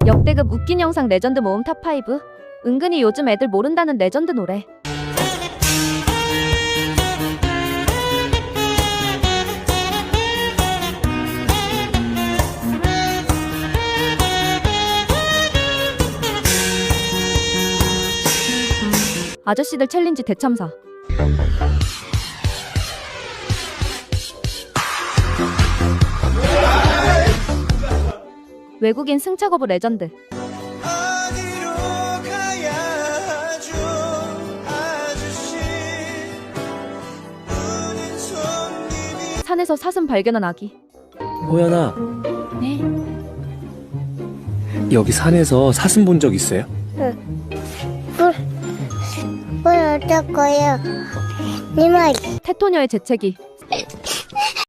역대급 웃긴 영상 레전드 모음 탑5. 은근히 요즘 애들 모른다는 레전드 노래. 아저씨들 챌린지 대참사. 외국인 승차 거부 레전드. 산에서 사슴 발견한 아기. 호연아, 네. 여기 산에서 사슴 본 적 있어요? 뭘 어쩔 거예요? 이 말. 테토녀의 재채기.